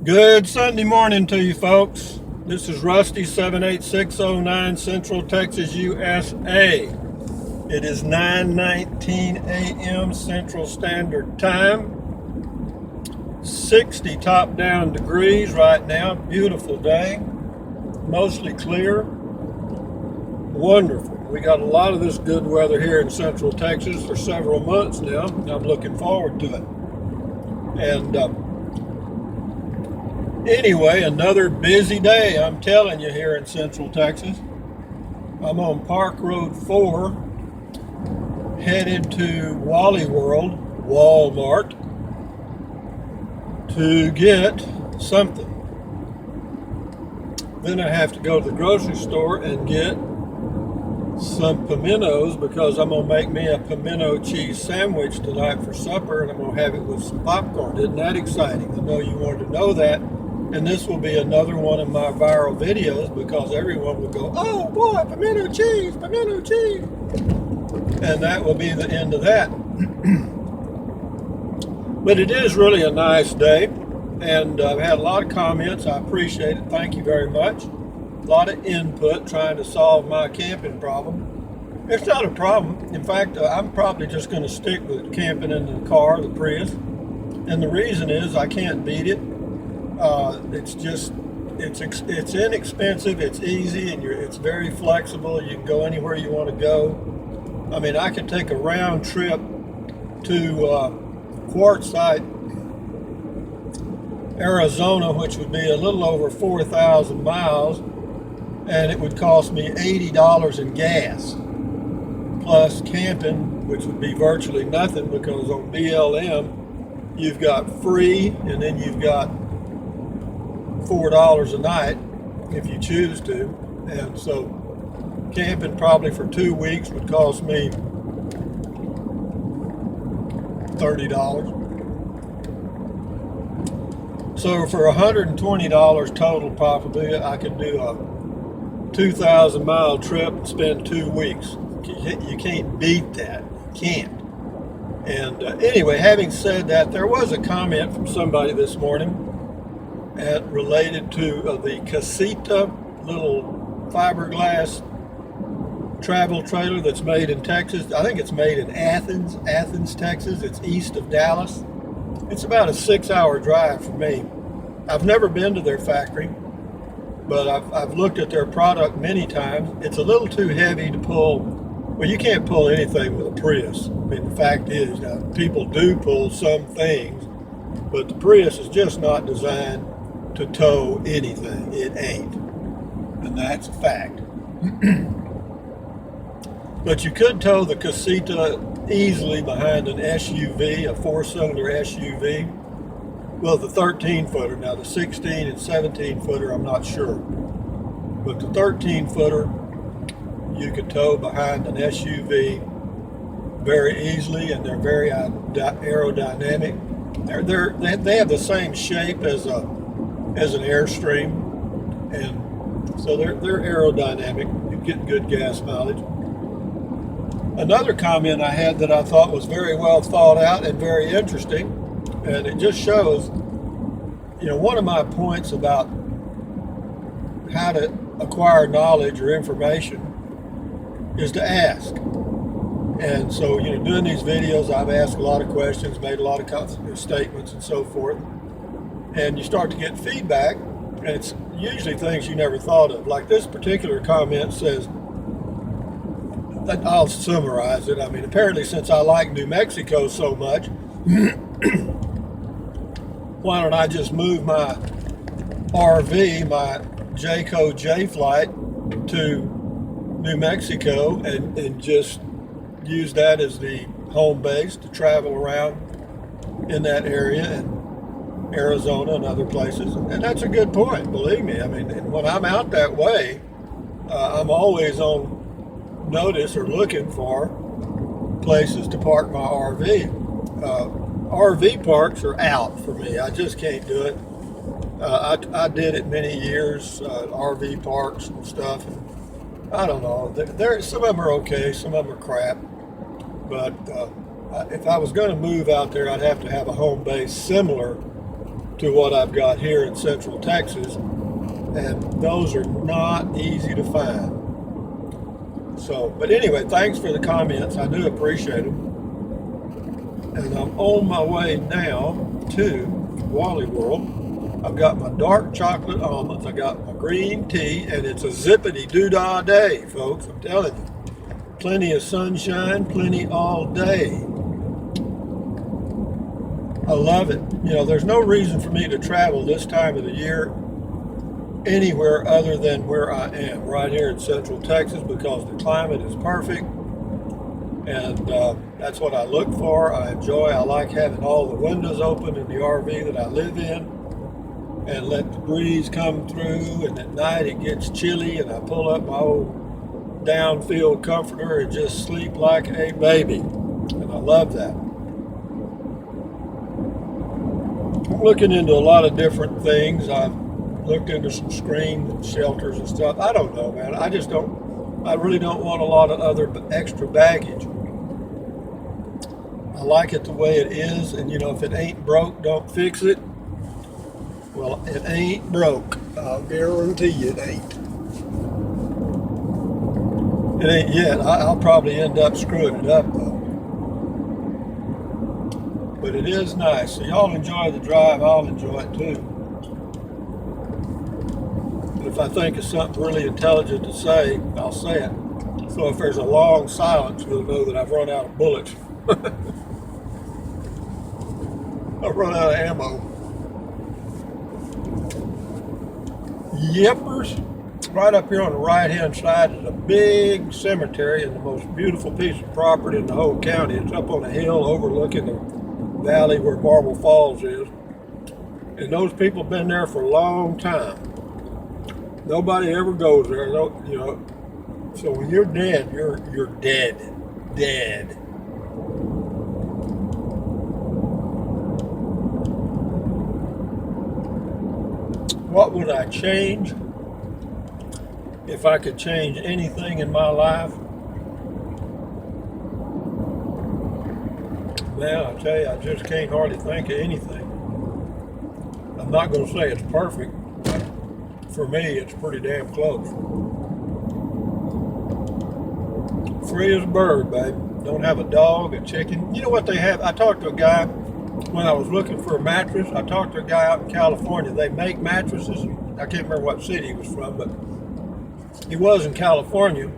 Good Sunday morning to you folks. This is Rusty 78609 Central Texas, USA. It is 9:19 a.m. Central Standard Time. 60 top down degrees right now. Beautiful day. Mostly clear. Wonderful. We got a lot of this good weather here in Central Texas for several months now. I'm looking forward to it. And anyway, another busy day, I'm telling you, here in Central Texas. I'm on Park Road 4, headed to Wally World, Walmart, to get something. Then I have to go to the grocery store and get some pimentos because I'm going to make me a pimento cheese sandwich tonight for supper, and I'm going to have it with some popcorn. Isn't that exciting? I know you wanted to know that. And this will be another one of my viral videos because everyone will go, oh boy, pimento cheese, pimento cheese. And that will be the end of that. But it is really a nice day. And I've had a lot of comments. I appreciate it. Thank you very much. A lot of input trying to solve my camping problem. It's not a problem. In fact, I'm probably just going to stick with camping in the car, the Prius. And the reason is I can't beat it. It's inexpensive, it's easy, and it's very flexible. You can go anywhere you want to go. I mean, I could take a round trip to Quartzsite, Arizona, which would be a little over 4,000 miles, and it would cost me $80 in gas, plus camping, which would be virtually nothing because on BLM, you've got free, and then you've got $4 a night if you choose to. And so camping probably for 2 weeks would cost me $30. So for $120 total, probably I could do a 2,000 mile trip and spend 2 weeks. You can't beat that. You can't. And anyway, having said that, there was a comment from somebody this morning related to the Casita little fiberglass travel trailer that's made in Texas. I think it's made in Athens, Texas. It's east of Dallas. It's about a 6-hour drive for me. I've never been to their factory, but I've looked at their product many times. It's a little too heavy to pull. Well, you can't pull anything with a Prius. I mean, the fact is, now, people do pull some things, but the Prius is just not designed to tow anything. It ain't. And that's a fact. But you could tow the Casita easily behind an SUV, a 4-cylinder SUV. Well, the 13-footer. Now, the 16 and 17-footer, I'm not sure. But the 13-footer, you could tow behind an SUV very easily, and they're very aerodynamic. They have the same shape as an Airstream, and so they're aerodynamic. You get good gas mileage. Another comment I had that I thought was very well thought out and very interesting, and it just shows, one of my points about how to acquire knowledge or information is to ask. And so, doing these videos, I've asked a lot of questions, made a lot of statements and so forth. And you start to get feedback, and it's usually things you never thought of. Like this particular comment says, I'll summarize it. I mean, apparently since I like New Mexico so much, why don't I just move my RV, my Jayco J-Flight, to New Mexico and just use that as the home base to travel around in that area and Arizona and other places. And that's a good point, believe me. I mean, when I'm out that way, I'm always on notice or looking for places to park my RV. RV parks are out for me. I just can't do it. I did it many years, RV parks and stuff. And I don't know. Some of them are okay, some of them are crap. But if I was going to move out there, I'd have to have a home base similar to what I've got here in Central Texas, and those are not easy to find. So, but anyway, thanks for the comments. I do appreciate them. And I'm on my way now to Wally World. I've got my dark chocolate almonds, I got my green tea, and it's a zippity doo-dah day, folks. I'm telling you. Plenty of sunshine, plenty all day. I love it. You know, there's no reason for me to travel this time of the year anywhere other than where I am, right here in Central Texas, because the climate is perfect. And that's what I look for. I enjoy. I like having all the windows open in the RV that I live in, and let the breeze come through. And at night it gets chilly, and I pull up my old downfield comforter and just sleep like a baby. And I love that. I'm looking into a lot of different things. I've looked into some screen shelters and stuff. I don't know, man. I really don't want a lot of other extra baggage. I like it the way it is, and you know, if it ain't broke, don't fix it. Well, it ain't broke. I'll guarantee you it ain't. It ain't yet. I'll probably end up screwing it up though. But it is nice. So y'all enjoy the drive, I'll enjoy it too. And if I think of something really intelligent to say, I'll say it. So if there's a long silence, you'll know that I've run out of bullets. I've run out of ammo. Yippers. Right up here on the right-hand side is a big cemetery and the most beautiful piece of property in the whole county. It's up on a hill overlooking the valley where Marble Falls is. And those people have been there for a long time. Nobody ever goes there, you know. So when you're dead, you're dead. Dead. What would I change? If I could change anything in my life, man, I tell you, I just can't hardly think of anything. I'm not going to say it's perfect, but for me, it's pretty damn close. Free as a bird, babe. Don't have a dog, a chicken. You know what they have? I talked to a guy when I was looking for a mattress. I talked to a guy out in California. They make mattresses. I can't remember what city he was from, but he was in California.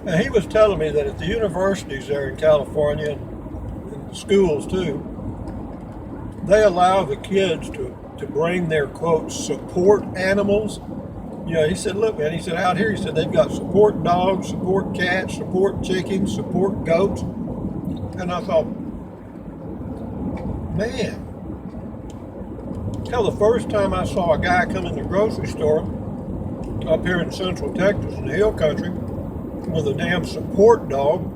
And he was telling me that at the universities there in California, and the schools too, they allow the kids to bring their, quote, support animals. You know, he said, look, man, he said, out here, he said, they've got support dogs, support cats, support chickens, support goats. And I thought, man, hell, the first time I saw a guy come in the grocery store up here in Central Texas in the hill country with a damn support dog,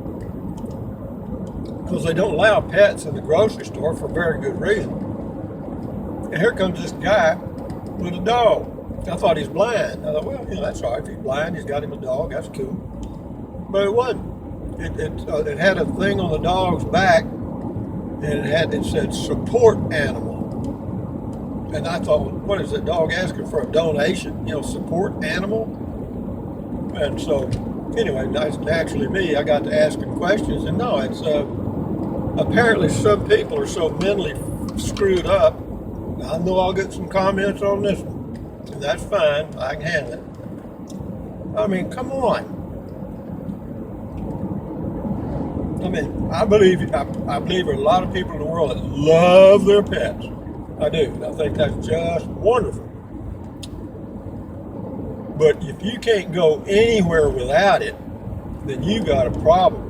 because they don't allow pets in the grocery store for a very good reason. And here comes this guy with a dog. I thought he's blind. I thought, well, you know, that's all right. If he's blind, he's got him a dog. That's cool. But it wasn't. It had a thing on the dog's back, and it said support animal. And I thought, what is the dog asking for a donation? You know, support animal. And so, anyway, naturally me, I got to asking questions, and no, it's apparently some people are so mentally screwed up. I know I'll get some comments on this one. And that's fine. I can handle it. I mean, come on. I mean, I believe there are a lot of people in the world that love their pets. I do. I think that's just wonderful. But if you can't go anywhere without it, then you got a problem.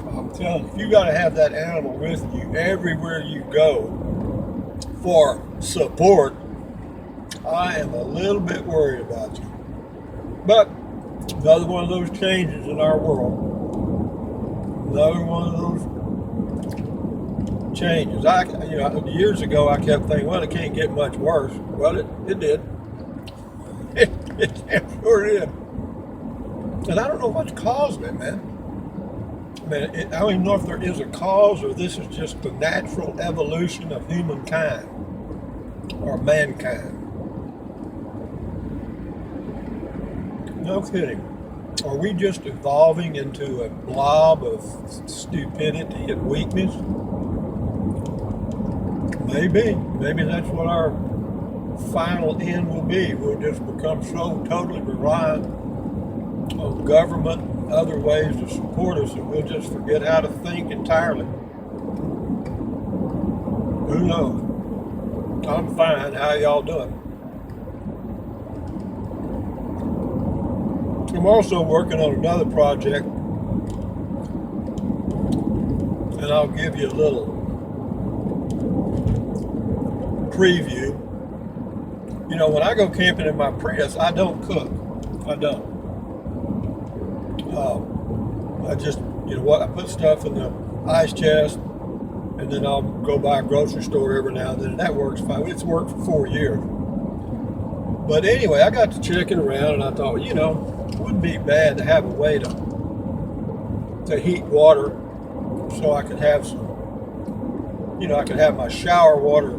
I'm telling you, if you got to have that animal with you everywhere you go for support, I am a little bit worried about you. But another one of those changes in our world. Another one of those changes. Years ago I kept thinking, well, it can't get much worse. Well, it did. It sure did. And I don't know what's causing it, man. I mean, I don't even know if there is a cause or this is just the natural evolution of humankind. or mankind. No kidding. Are we just evolving into a blob of stupidity and weakness? Maybe. Maybe that's what our final end will be. We'll just become so totally reliant on government and other ways to support us that we'll just forget how to think entirely. Who knows? I'm fine. How y'all doing? I'm also working on another project, and I'll give you a little preview. You know, when I go camping in my Prius, I don't cook. I don't. I just, you know what, I put stuff in the ice chest, and then I'll go by a grocery store every now and then, and that works fine. It's worked for 4 years. But anyway, I got to checking around, and I thought, you know, it wouldn't be bad to have a way to heat water so I could have some, you know, I could have my shower water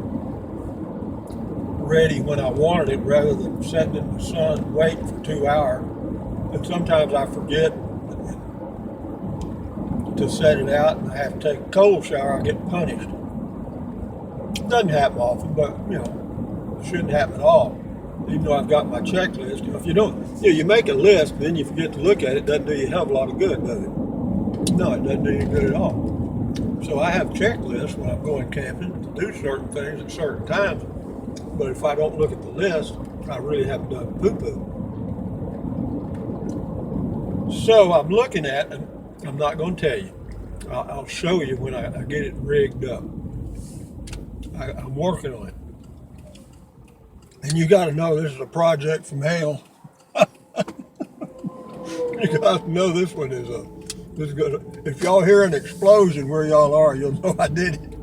ready when I wanted it rather than sitting in the sun waiting for 2 hours. And sometimes I forget to set it out and I have to take a cold shower, I get punished. It doesn't happen often, but, you know, it shouldn't happen at all. Even though I've got my checklist. If you don't, you know, you make a list, and then you forget to look at it, it doesn't do you a hell of a lot of good, does it? No, it doesn't do you good at all. So I have checklists when I'm going camping to do certain things at certain times. But if I don't look at the list, I really haven't done poo-poo. So I'm looking at, and I'm not going to tell you. I'll show you when I get it rigged up. I'm working on it. And you got to know this is a project from hell. You got to know this one is good. If y'all hear an explosion where y'all are, you'll know I did it.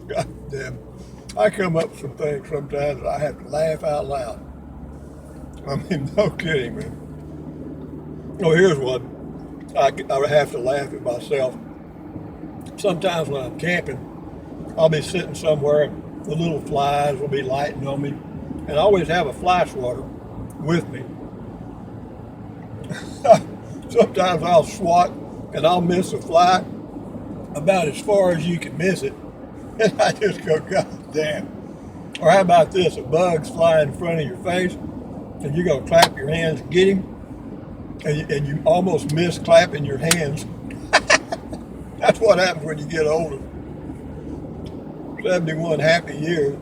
God damn. I come up with some things sometimes that I have to laugh out loud. I mean, no kidding, man. Oh, here's one. I have to laugh at myself. Sometimes when I'm camping, I'll be sitting somewhere and the little flies will be lighting on me. And I always have a fly swatter with me. Sometimes I'll swat and I'll miss a fly about as far as you can miss it. And I just go, God damn. Or how about this? A bug's flying in front of your face and you're going to clap your hands and get him. And you almost miss clapping your hands. That's what happens when you get older. 71 happy years.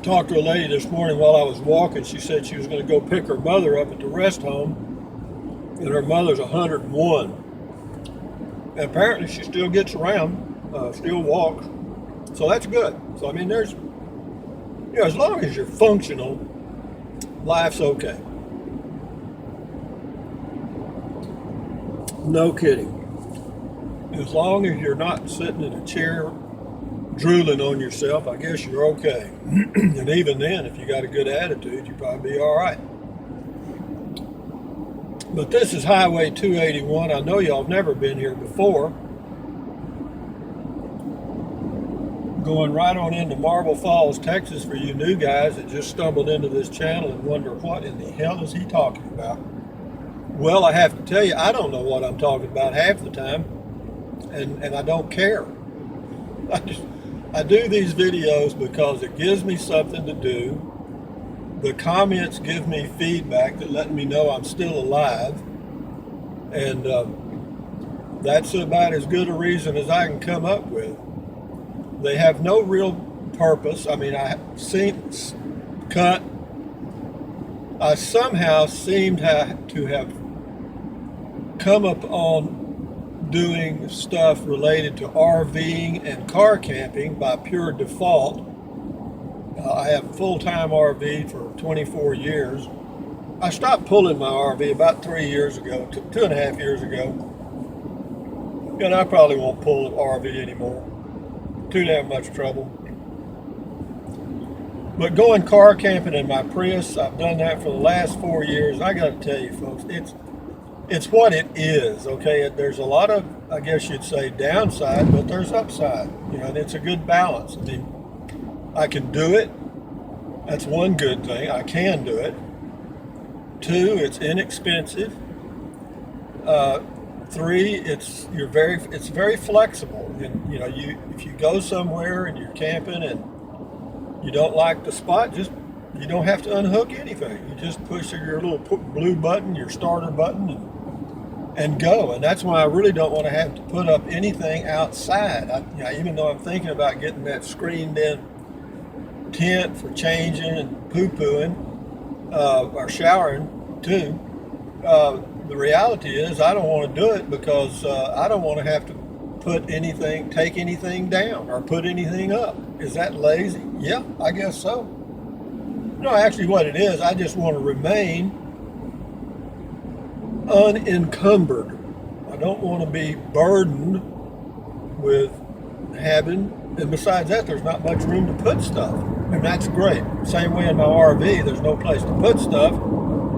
Talked to a lady this morning while I was walking. She said she was going to go pick her mother up at the rest home, and her mother's 101. And apparently she still gets around, still walks. So that's good. So I mean, there's, you know, as long as you're functional, life's okay. No kidding. As long as you're not sitting in a chair drooling on yourself, I guess you're okay. And even then, if you got a good attitude, you'll probably be all right. But this is Highway 281. I know y'all have never been here before. Going right on into Marble Falls, Texas for you new guys that just stumbled into this channel and wonder what in the hell is he talking about. Well, I have to tell you, I don't know what I'm talking about half the time. And I don't care. I do these videos because it gives me something to do. The comments give me feedback that let me know I'm still alive. And that's about as good a reason as I can come up with. They have no real purpose. I mean, I somehow seem to have come up on doing stuff related to RVing and car camping by pure default. I have full-time RV for 24 years. I stopped pulling my RV about 3 years ago, 2.5 years ago. And I probably won't pull an RV anymore. Too damn much trouble. But going car camping in my Prius, I've done that for the last 4 years. I got to tell you, folks, it's what it is, okay? There's a lot of I guess you'd say downside, but there's upside, you know, and it's a good balance. I mean, I can do it. That's one good thing. I can do it. Two, it's inexpensive. Three, it's very flexible. And you know, if you go somewhere and you're camping and you don't like the spot, you don't have to unhook anything. You just push your little blue button, your starter button, and go. And that's why I really don't want to have to put up anything outside. You know, even though I'm thinking about getting that screened-in tent for changing and poo-pooing or showering too. The reality is I don't want to do it because I don't want to have to take anything down or put anything up. Is that lazy? Yeah, I guess so. No, actually what it is, I just want to remain unencumbered. I don't want to be burdened with having, and besides that, there's not much room to put stuff. And that's great. Same way in my RV, there's no place to put stuff,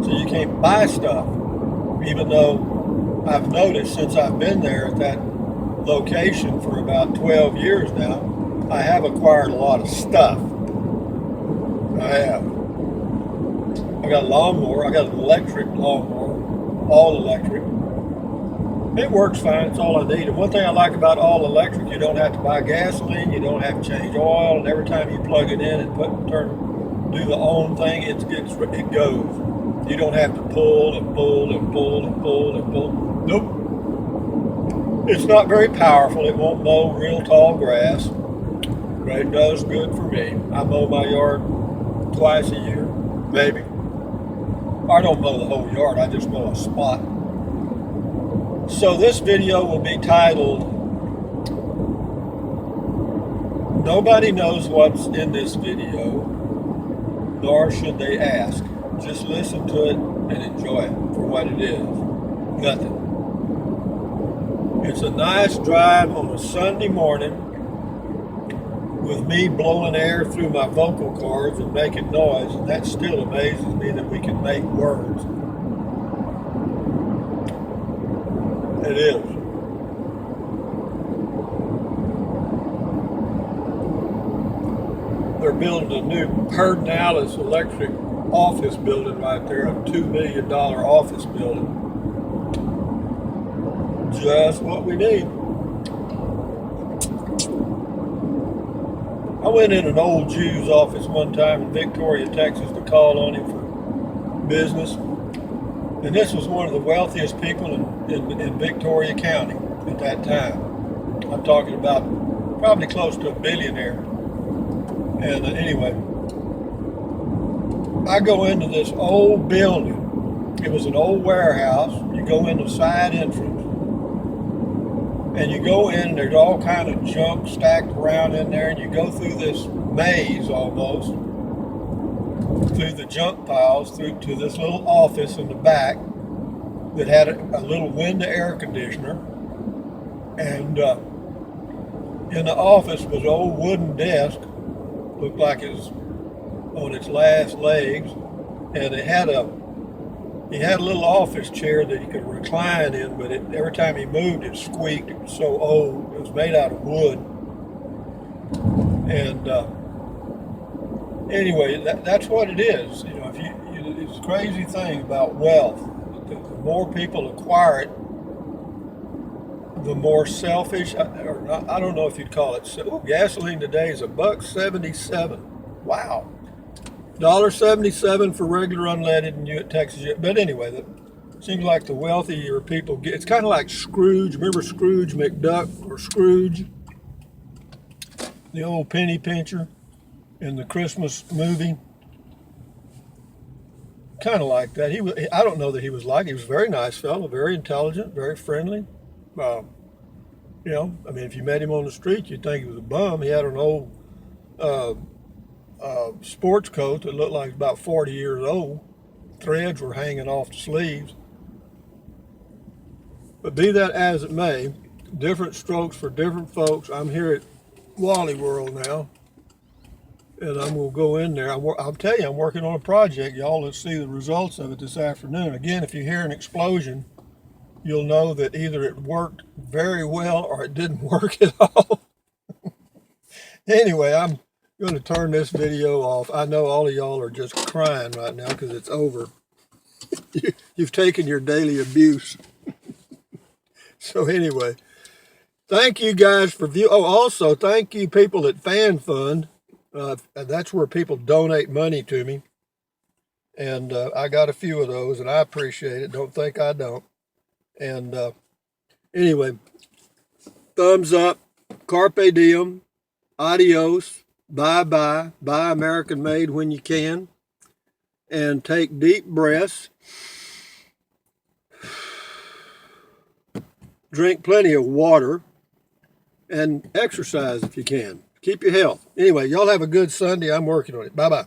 so you can't buy stuff. Even though I've noticed since I've been there at that location for about 12 years now, I have acquired a lot of stuff. I have. I got a lawnmower. I got an electric lawnmower, all electric. It works fine. It's all I need. And one thing I like about all electric, you don't have to buy gasoline. You don't have to change oil. And every time you plug it in and do the on thing, it goes. You don't have to pull and pull and pull and pull and pull. Nope. It's not very powerful. It won't mow real tall grass, but it does good for me. I mow my yard twice a year, maybe. I don't mow the whole yard. I just mow a spot. So this video will be titled, Nobody Knows What's in This Video, Nor Should They Ask. Just listen to it and enjoy it for what it is. Nothing. It's a nice drive on a Sunday morning with me blowing air through my vocal cords and making noise, and that still amazes me that we can make words. It is. They're building a new Pedernales electric office building right there, a $2 million office building. Just what we need. I went in an old Jew's office one time in Victoria, Texas to call on him for business. And this was one of the wealthiest people in Victoria County at that time. I'm talking about probably close to a billionaire. And anyway, I go into this old building. It was an old warehouse. You go in the side entrance, and you go in, and there's all kind of junk stacked around in there, and you go through this maze almost, through the junk piles, through to this little office in the back that had a little window air conditioner, and in the office was an old wooden desk, looked like it was on its last legs, and he had a little office chair that he could recline in, but every time he moved it squeaked. It was so old. It was made out of wood. And anyway, that's what it is. You know, it's a crazy thing about wealth. The more people acquire it, the more selfish, or not, I don't know if you'd call it. Gasoline today is $1.77. Wow. $1.77 for regular unleaded in Texas. But anyway, it seems like the wealthier people get. It's kind of like Scrooge. Remember Scrooge McDuck or Scrooge, the old penny pincher in the Christmas movie? Kind of like that. I don't know that he was like. He was a very nice fellow, very intelligent, very friendly. You know, I mean, if you met him on the street, you'd think he was a bum. He had an old sports coat that looked like about 40 years old. Threads were hanging off the sleeves. But be that as it may, different strokes for different folks. I'm here at Wally World now, and I'm going to go in there. I'll tell you, I'm working on a project. Y'all will see the results of it this afternoon. Again, if you hear an explosion, you'll know that either it worked very well or it didn't work at all. Anyway, I'm going to turn this video off. I know all of y'all are just crying right now because it's over. You've taken your daily abuse. So anyway, thank you guys for view. Oh, also thank you people at Fan Fund. That's where people donate money to me. And I got a few of those and I appreciate it. Don't think I don't. And anyway, thumbs up, carpe diem, adios, bye-bye, buy American made when you can, and take deep breaths. Drink plenty of water and exercise if you can. Keep your health. Anyway, y'all have a good Sunday. I'm working on it. Bye-bye.